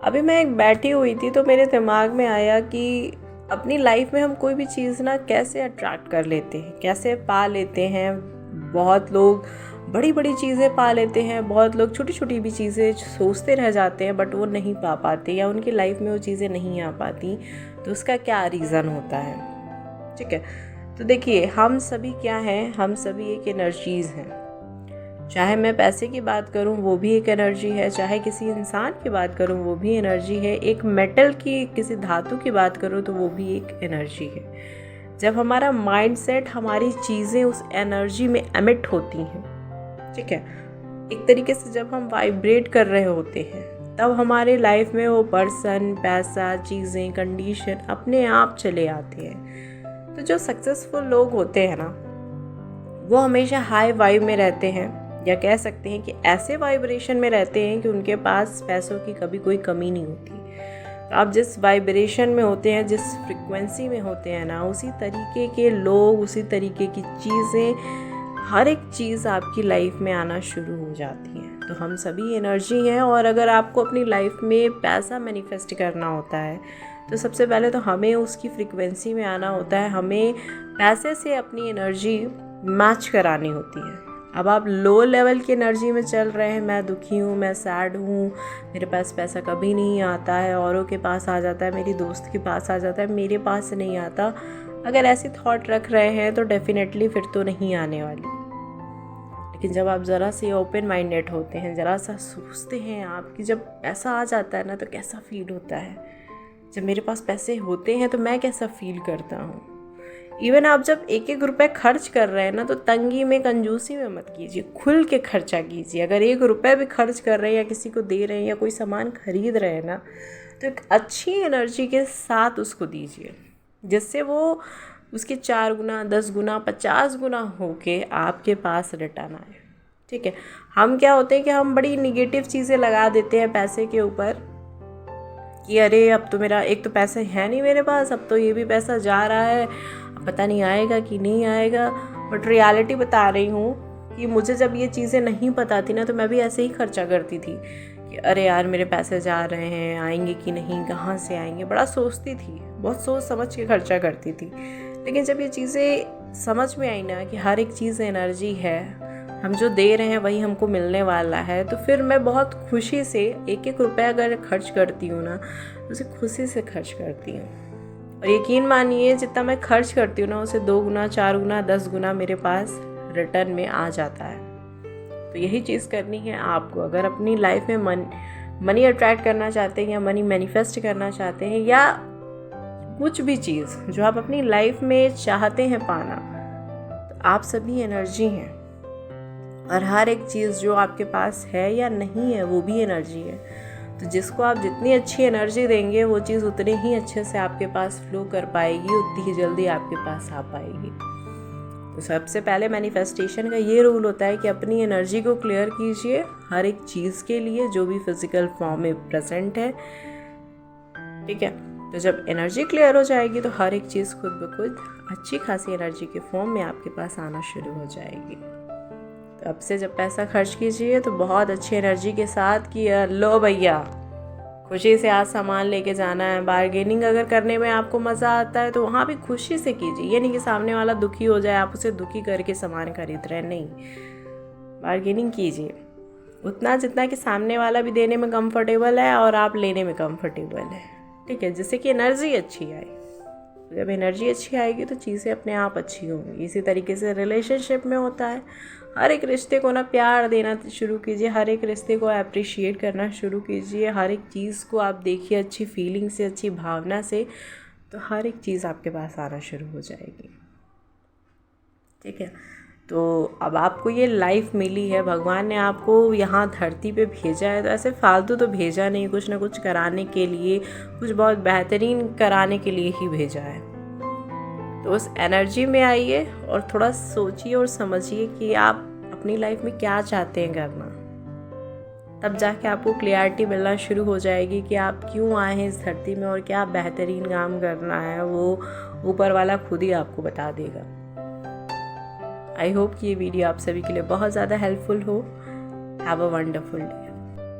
अभी मैं एक बैठी हुई थी तो मेरे दिमाग में आया कि अपनी लाइफ में हम कोई भी चीज़ ना कैसे अट्रैक्ट कर लेते हैं, कैसे पा लेते हैं। बहुत लोग बड़ी बड़ी चीज़ें पा लेते हैं, बहुत लोग छोटी छोटी भी चीज़ें सोचते रह जाते हैं बट वो नहीं पा पाते या उनकी लाइफ में वो चीज़ें नहीं आ पाती। तो उसका क्या रीज़न होता है? ठीक है, तो देखिए, हम सभी क्या हैं, हम सभी एक एनर्जीज़ हैं। चाहे मैं पैसे की बात करूं वो भी एक एनर्जी है, चाहे किसी इंसान की बात करूं वो भी एनर्जी है, एक मेटल की किसी धातु की बात करूं तो वो भी एक एनर्जी है। जब हमारा माइंडसेट, हमारी चीज़ें उस एनर्जी में एमिट होती हैं, ठीक है, एक तरीके से जब हम वाइब्रेट कर रहे होते हैं तब हमारे लाइफ में वो पर्सन, पैसा, चीज़ें, कंडीशन अपने आप चले आते हैं। तो जो सक्सेसफुल लोग होते हैं ना, वो हमेशा हाई वाइब में रहते हैं, या कह सकते हैं कि ऐसे वाइब्रेशन में रहते हैं कि उनके पास पैसों की कभी कोई कमी नहीं होती। तो आप जिस वाइब्रेशन में होते हैं, जिस फ्रिक्वेंसी में होते हैं ना, उसी तरीके के लोग, उसी तरीके की चीज़ें, हर एक चीज़ आपकी लाइफ में आना शुरू हो जाती है। तो हम सभी एनर्जी हैं, और अगर आपको अपनी लाइफ में पैसा मैनिफेस्ट करना होता है तो सबसे पहले तो हमें उसकी फ्रिक्वेंसी में आना होता है, हमें पैसे से अपनी एनर्जी मैच करानी होती है। अब आप लो लेवल की एनर्जी में चल रहे हैं, मैं दुखी हूँ, मैं सैड हूँ, मेरे पास पैसा कभी नहीं आता है, औरों के पास आ जाता है, मेरी दोस्त के पास आ जाता है, मेरे पास नहीं आता। अगर ऐसी थॉट रख रहे हैं तो डेफिनेटली फिर तो नहीं आने वाली। लेकिन जब आप ज़रा से ओपन माइंडेड होते हैं, ज़रा सा सोचते हैं आप कि जब पैसा आ जाता है ना तो कैसा फील होता है, जब मेरे पास पैसे होते हैं तो मैं कैसा फील करता हूँ। इवन आप जब एक एक रुपए खर्च कर रहे हैं ना तो तंगी में, कंजूसी में मत कीजिए, खुल के खर्चा कीजिए। अगर एक रुपए भी खर्च कर रहे हैं या किसी को दे रहे हैं या कोई सामान खरीद रहे हैं ना, तो एक अच्छी एनर्जी के साथ उसको दीजिए, जिससे वो उसके 4 गुना, 10 गुना, 50 गुना होके आपके पास रिटर्न आए। ठीक है, हम क्या होते हैं कि हम बड़ी निगेटिव चीज़ें लगा देते हैं पैसे के ऊपर कि अरे अब तो मेरा एक तो पैसा है नहीं मेरे पास, अब तो ये भी पैसा जा रहा है, पता नहीं आएगा कि नहीं आएगा। बट रियलिटी बता रही हूँ कि मुझे जब ये चीज़ें नहीं पता थी ना तो मैं भी ऐसे ही खर्चा करती थी कि अरे यार मेरे पैसे जा रहे हैं, आएंगे कि नहीं, कहाँ से आएंगे, बड़ा सोचती थी, बहुत सोच समझ के खर्चा करती थी। लेकिन जब ये चीज़ें समझ में आई ना कि हर एक चीज़ एनर्जी है, हम जो दे रहे हैं वही हमको मिलने वाला है, तो फिर मैं बहुत खुशी से एक एक रुपया अगर खर्च करती हूँ ना, उसे खुशी से खर्च करती हूँ। और यकीन मानिए, जितना मैं खर्च करती हूँ ना उसे 2 गुना, 4 गुना, 10 गुना मेरे पास रिटर्न में आ जाता है। तो यही चीज़ करनी है आपको। अगर अपनी लाइफ में मनी अट्रैक्ट करना चाहते हैं या मनी मैनिफेस्ट करना चाहते हैं, या कुछ भी चीज़ जो आप अपनी लाइफ में चाहते हैं पाना, तो आप सभी एनर्जी हैं, और हर एक चीज़ जो आपके पास है या नहीं है वो भी एनर्जी है। तो जिसको आप जितनी अच्छी एनर्जी देंगे वो चीज़ उतने ही अच्छे से आपके पास फ्लो कर पाएगी, उतनी ही जल्दी आपके पास आ पाएगी। तो सबसे पहले मैनिफेस्टेशन का ये रूल होता है कि अपनी एनर्जी को क्लियर कीजिए हर एक चीज़ के लिए जो भी फिजिकल फॉर्म में प्रेजेंट है। ठीक है, तो जब एनर्जी क्लियर हो जाएगी तो हर एक चीज़ खुद ब खुद अच्छी खासी एनर्जी के फॉर्म में आपके पास आना शुरू हो जाएगी। तो अब से जब पैसा खर्च कीजिए तो बहुत अच्छी एनर्जी के साथ कि लो भैया, खुशी से आज सामान लेके जाना है। बार्गेनिंग अगर करने में आपको मज़ा आता है तो वहाँ भी खुशी से कीजिए। ये नहीं कि सामने वाला दुखी हो जाए, आप उसे दुखी करके सामान खरीद रहे हैं, नहीं। बार्गेनिंग कीजिए उतना जितना कि सामने वाला भी देने में कंफर्टेबल है और आप लेने में कंफर्टेबल है। ठीक है, जिससे कि एनर्जी अच्छी आए। जब एनर्जी अच्छी आएगी तो चीज़ें अपने आप अच्छी होंगी। इसी तरीके से रिलेशनशिप में होता है। हर एक रिश्ते को ना प्यार देना शुरू कीजिए, हर एक रिश्ते को अप्रिशिएट करना शुरू कीजिए, हर एक चीज़ को आप देखिए अच्छी फीलिंग से, अच्छी भावना से, तो हर एक चीज़ आपके पास आना शुरू हो जाएगी। ठीक है, तो अब आपको ये लाइफ मिली है, भगवान ने आपको यहाँ धरती पे भेजा है, तो ऐसे फालतू तो भेजा नहीं, कुछ ना कुछ कराने के लिए, कुछ बहुत बेहतरीन कराने के लिए ही भेजा है। तो उस एनर्जी में आइए और थोड़ा सोचिए और समझिए कि आप अपनी लाइफ में क्या चाहते हैं करना। तब जाके आपको क्लियरिटी मिलना शुरू हो जाएगी कि आप क्यों आए हैं इस धरती में और क्या बेहतरीन काम करना है, वो ऊपर वाला खुद ही आपको बता देगा। आई होप कि ये वीडियो आप सभी के लिए बहुत ज़्यादा हेल्पफुल हो। Have a wonderful day.